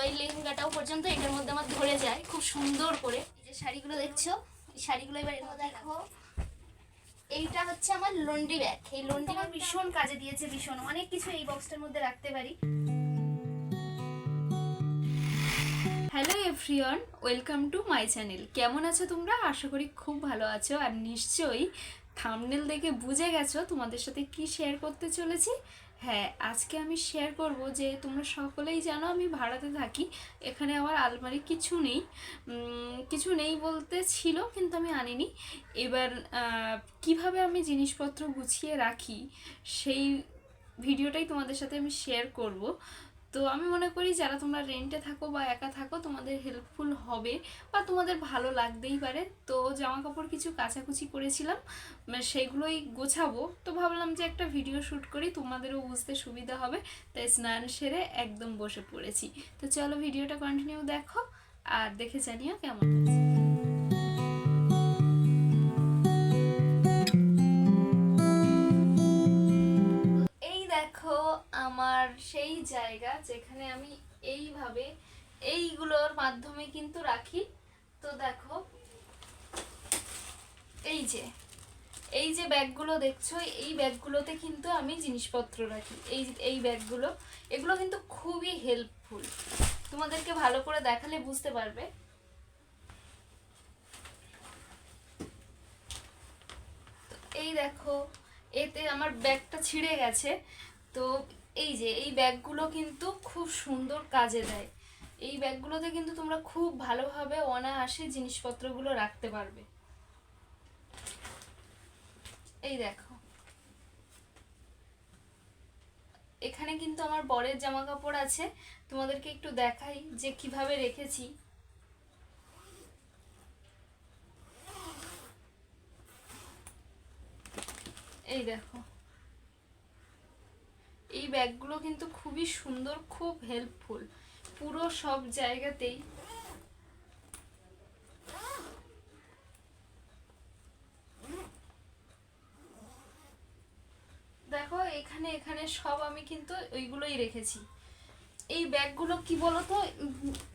এই লেহেঙ্গাটাও পর্যন্ত এটার মধ্যে আমার ধরে যায় খুব সুন্দর করে। এই যে শাড়িগুলো দেখছো, এই শাড়িগুলো এবার এর মধ্যে দেখো। এইটা হচ্ছে আমার লন্ড্রি ব্যাগ। এই লন্ড্রি আমার ভীষণ কাজে দিয়েছে, ভীষণ অনেক কিছু এই বক্সটার মধ্যে রাখতে পারি। Hello everyone, welcome to my channel. কেমন আছো তোমরা? আশা করি খুব ভালো আছো। আর নিশ্চয়ই থাম্বনেল দেখে বুঝে গেছো তোমাদের সাথে কি শেয়ার করতে চলেছি। হ্যাঁ, আজকে আমি শেয়ার করব যে তোমরা সকলেই জানো আমি ভাড়াতে থাকি। এখানে আমার আলমারি কিছু নেই, কিছু নেই বলতে ছিল কিন্তু আমি আনিনি। এবার কিভাবে আমি জিনিসপত্র গুছিয়ে রাখি সেই ভিডিওটাই তোমাদের সাথে আমি শেয়ার করব। তো আমি মনে করি যারা তোমরা রেন্টে থাকো বা একা থাকো তোমাদের হেল্পফুল হবে বা তোমাদের ভালো লাগতেই পারে। তো জামা কাপড় কিছু কাচাকুচি করেছিলাম, সেগুলোই গোছাবো। তো ভাবলাম যে একটা ভিডিও শ্যুট করি, তোমাদেরও বুঝতে সুবিধা হবে। তাই স্নান সেরে একদম বসে পড়েছি। তো চলো ভিডিওটা কন্টিনিউ দেখো আর দেখে জানিও কেমন হয়েছে। দেখো আমার সেই জায়গা যেখানে আমি এইভাবে এইগুলোর মাধ্যমে কিন্তু রাখি। তো দেখো এই যে ব্যাগগুলো দেখছো, এই ব্যাগগুলোতে কিন্তু আমি জিনিসপত্র রাখি। এই ব্যাগগুলো, এগুলো কিন্তু খুবই হেল্পফুল। তোমাদেরকে ভালো করে দেখালে বুঝতে পারবে। এই দেখো, এতে আমার ব্যাগটা ছিঁড়ে গেছে। তো এই যে এই ব্যাগগুলো কিন্তু খুব সুন্দর কাজে দেয়। এই ব্যাগগুলোতে কিন্তু তোমরা খুব ভালোভাবে অনায়াসে জিনিসপত্রগুলো রাখতে পারবে। এই দেখো, এখানে কিন্তু আমার বরের জামা কাপড় আছে। তোমাদেরকে একটু দেখাই যে কিভাবে রেখেছি। এই দেখো, এই ব্যাগগুলো কিন্তু খুবই সুন্দর, খুব হেল্পফুল পুরো সব জায়গাতেই। দেখো এখানে এখানে সব আমি কিন্তু ওইগুলোই রেখেছি। এই ব্যাগগুলো কি বলতো,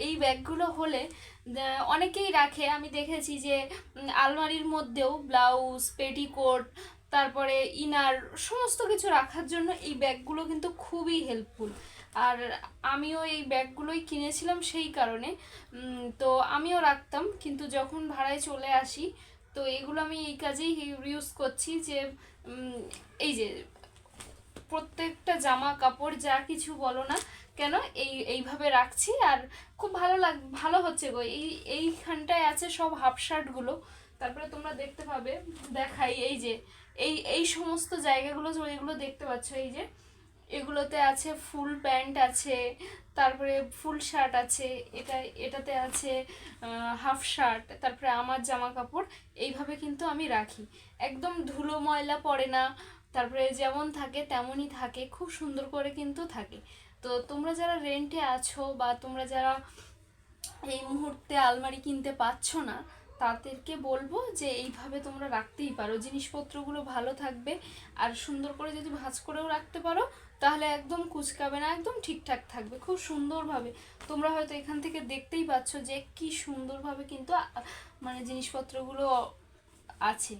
এই ব্যাগগুলো হলে অনেকেই রাখে, আমি দেখেছি যে আলমারির মধ্যেও ব্লাউজ, পেটিকোট, তারপরে ইনার সমস্ত কিছু রাখার জন্য এই ব্যাগগুলো কিন্তু খুবই হেল্পফুল। আর আমিও এই ব্যাগগুলোই কিনেছিলাম সেই কারণে। তো আমিও রাখতাম, কিন্তু যখন ভাড়ায় চলে আসি তো এগুলো আমি এই কাজেই ইউজ করছি যে এই যে প্রত্যেকটা জামা কাপড় যা কিছু বলো না কেন এইভাবে রাখছি। আর খুব ভালো হচ্ছে গো। এইখানটায় আছে সব হাফ শার্টগুলো। তারপরে তোমরা দেখতে পাবে, দেখাই এই যে এই সমস্ত জায়গাগুলো এগুলো দেখতে পাচ্ছ। এই যে এগুলোতে আছে ফুল প্যান্ট আছে, তারপরে ফুল শার্ট আছে, এটাতে আছে হাফ শার্ট, তারপরে আমার জামা কাপড়। এইভাবে কিন্তু আমি রাখি, একদম ধুলো ময়লা পড়ে না। তারপরে যেমন থাকে তেমনই থাকে, খুব সুন্দর করে কিন্তু থাকে। তো তোমরা যারা রেন্টে আছো বা তোমরা যারা এই মুহূর্তে আলমারি কিনতে পারছো না, তাদেরকে বলবো যে এইভাবে তোমরা রাখতেই পারো, জিনিসপত্রগুলো ভালো থাকবে। আর সুন্দর করে যদি ভাঁজ করেও রাখতে পারো তাহলে একদম কুচকাবে না, একদম ঠিকঠাক থাকবে খুব সুন্দরভাবে। তোমরা হয়তো এখান থেকে দেখতেই পাচ্ছ যে কি সুন্দরভাবে কিন্তু মানে জিনিসপত্রগুলো আছে।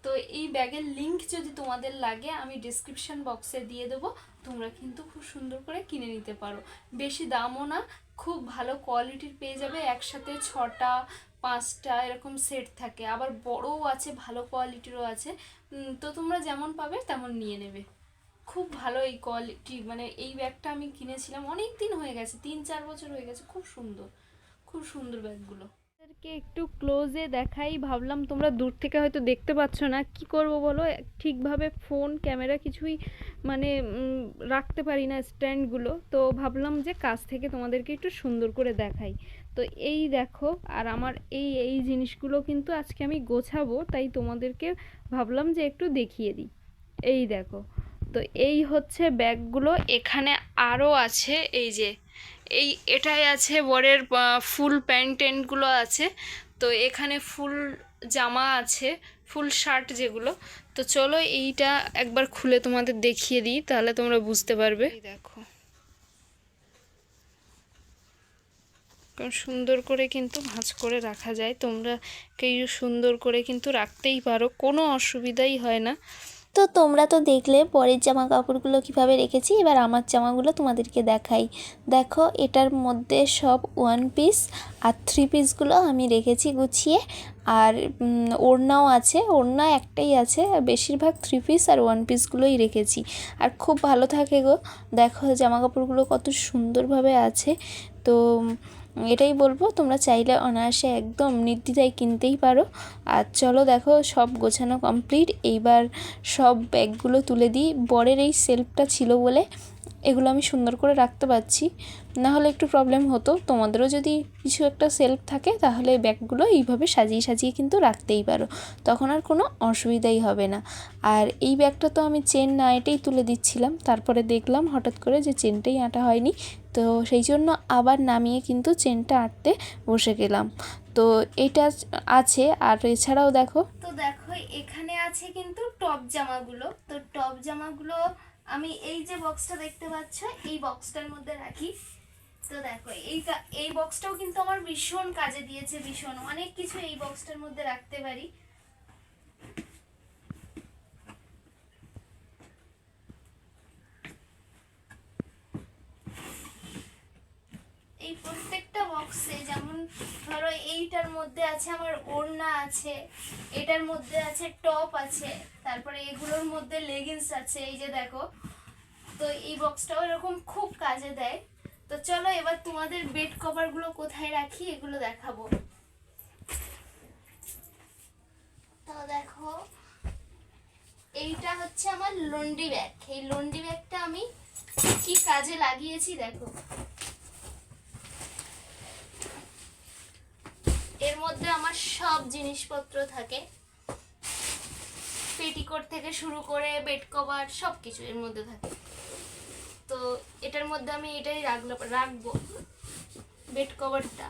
তো এই ব্যাগের লিংক যদি তোমাদের লাগে আমি ডিসক্রিপশন বক্সে দিয়ে দেবো, তোমরা কিন্তু খুব সুন্দর করে কিনে নিতে পারো। বেশি দামও না, খুব ভালো কোয়ালিটির পেয়ে যাবে। একসাথে 6টা 5টা এরকম সেট থাকে, আবার বড়ও আছে, ভালো কোয়ালিটিরও আছে। তো তোমরা যেমন পাবে তেমন নিয়ে নেবে। খুব ভালো এই কোয়ালিটি, মানে এই ব্যাগটা আমি কিনেছিলাম অনেক দিন হয়ে গেছে, 3-4 বছর হয়ে গেছে। খুব সুন্দর, খুব সুন্দর ব্যাগগুলো। একটু ক্লোজে দেখাই, ভাবলাম তোমরা দূর থেকে হয়তো দেখতে পাচ্ছ না, কি করব বলো, ঠিকভাবে ফোন ক্যামেরা কিছুই মানে রাখতে পারি না স্ট্যান্ডগুলো। তো ভাবলাম যে কাছ থেকে তোমাদেরকে একটু সুন্দর করে দেখাই। তো এই দেখো, আর আমার এই জিনিসগুলো কিন্তু আজকে আমি গোছাবো, তাই তোমাদেরকে ভাবলাম যে একটু দেখিয়ে দিই। এই দেখো, তো এই হচ্ছে ব্যাগগুলো। এখানে আরও আছে, এই যে এটাই আছে বরের ফুল প্যান্ট ট্যান্টগুলো আছে। তো এখানে ফুল জামা আছে, ফুল শার্ট যেগুলো। তো চলো এইটা একবার খুলে তোমাদের দেখিয়ে দিই, তাহলে তোমরা বুঝতে পারবে। দেখো, কারণ সুন্দর করে কিন্তু ভাঁজ করে রাখা যায়, তোমরা কেউ সুন্দর করে কিন্তু রাখতেই পারো, কোনো অসুবিধাই হয় না। তো তোমরা তো দেখলে পরের জামা কাপড়গুলো কীভাবে রেখেছি, এবার আমার জামাগুলো তোমাদেরকে দেখাই। দেখো এটার মধ্যে সব 1 পিস আর 3 পিসগুলো আমি রেখেছি গুছিয়ে, আর ওড়নাও আছে, ওড়না একটাই আছে, আর বেশিরভাগ 3 পিস আর 1 পিসগুলোই রেখেছি। আর খুব ভালো থাকে গো, দেখো জামা কাপড়গুলো কত সুন্দরভাবে আছে। তো এটাই বলবো, তোমরা চাইলে অনায়াসে একদম নির্দ্বিধায় কিনতেই পারো। আর চলো দেখো সব গোছানো কমপ্লিট, এইবার সব ব্যাগগুলো তুলে দিই। বরের এই সেলফটা ছিল বলে এগুলো আমি সুন্দর করে রাখতে পারছি, না হলে একটু প্রবলেম হতো। তোমাদেরও যদি কিছু একটা সেলফ থাকে তাহলে ব্যাগগুলো এইভাবে সাজিয়ে সাজিয়ে কিন্তু রাখতেই পারো, তখন আর কোনো অসুবিধাই হবে না। আর এই ব্যাগটা তো আমি চেন না এঁটেই তুলে দিচ্ছিলাম, তারপরে দেখলাম হঠাৎ করে যে চেনটাই আঁটা হয়নি, তো সেই জন্য আবার নামিয়ে কিন্তু চেনটা আঁটতে বসে গেলাম। তো এইটা আছে, আর এছাড়াও দেখো, তো দেখো এখানে আছে কিন্তু টপ জামাগুলো। তো টপ জামাগুলো আমি এই যে বক্সটা দেখতে পাচ্ছ এই বক্সটার মধ্যে রাখি। তো দেখো এই বক্সটাও কিন্তু আমার ভীষণ কাজে দিয়েছে, ভীষণ অনেক কিছু এই বক্সটার মধ্যে রাখতে পারি। এই প্রত্যেকটা বক্সে যেমন ধরো এইটার মধ্যে আছে আমার ওড়না আছে, এটার মধ্যে আছে টপ আছে, তারপরে এগুলোর মধ্যে লেগিংস আছে, এই যে দেখো। তো এই বক্সটাও এরকম খুব কাজে দেয়। তো চলো এবার তোমাদের বেড কভারগুলো কোথায় রাখি এগুলো দেখাবো। তো দেখো এইটা হচ্ছে আমার লন্ড্রি ব্যাগ। এই লন্ড্রি ব্যাগটা আমি কি কাজে লাগিয়েছি দেখো। এর মধ্যে আমার সব জিনিসপত্র থাকে, পেটিকোট থেকে শুরু করে বেড কভার সব কিছু এর মধ্যে থাকে। তো এটার মধ্যে আমি এটাই রাখবো বেড কভারটা।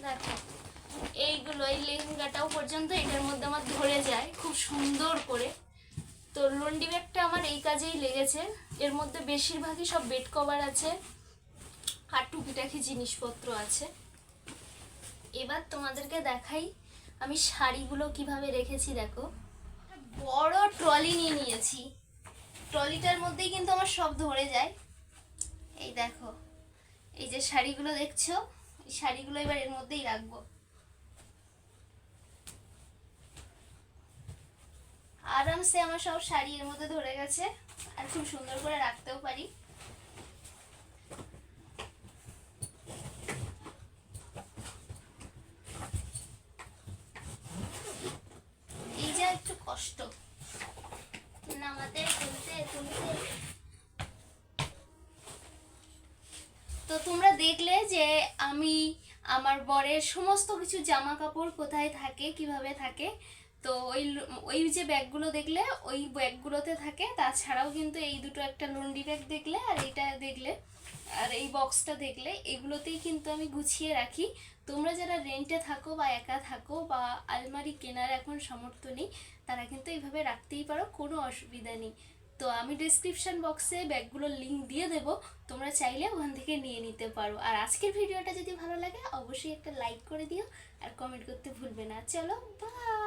দেখো এইগুলো, এই লেহেঙ্গাটাও পর্যন্ত এটার মধ্যে আমার ধরে যায় খুব সুন্দর করে। তো লন্ডি ব্যাগটা আমার এই কাজেই লেগেছে। এর মধ্যে বেশিরভাগই সব বেড কভার আছে আর টুকিটাকি জিনিসপত্র আছে। এবার তোমাদেরকে দেখাই আমি শাড়িগুলো কিভাবে রেখেছি। দেখো বড় ট্রলি নিয়ে নিয়েছি, ট্রলিটার মধ্যেই কিন্তু আমার সব ধরে যায়। এই দেখো এই যে শাড়িগুলো দেখছো, এই শাড়িগুলো এবার এর মধ্যেই রাখবো। আরামসে আমার সব শাড়ি এর মধ্যে ধরে গেছে, আর খুব সুন্দর করে রাখতেও পারি। এই যে একটু কষ্ট নামাতে তুলতে তুলতে। তো তোমরা দেখলে যে আমি আমার বরের সমস্ত কিছু জামা কাপড় কোথায় থাকে, কিভাবে থাকে। তো ওই যে ব্যাগগুলো দেখলে ওই ব্যাগগুলোতে থাকে, তাছাড়াও কিন্তু এই দুটো একটা লন্ডি ব্যাগ দেখলে আর এইটা দেখলে আর এই বক্সটা দেখলে, এগুলোতেই কিন্তু আমি গুছিয়ে রাখি। তোমরা যারা রেন্টে থাকো বা একা থাকো বা আলমারি কেনার এখন সামর্থ্য নেই, তারা কিন্তু এইভাবে রাখতেই পারো, কোনো অসুবিধা নেই। তো আমি ডেসক্রিপশন বক্সে ব্যাগগুলোর লিঙ্ক দিয়ে দেবো, তোমরা চাইলে ওখান থেকে নিয়ে নিতে পারো। আর আজকের ভিডিওটা যদি ভালো লাগে অবশ্যই একটা লাইক করে দিও আর কমেন্ট করতে ভুলবে না। চলো বাই।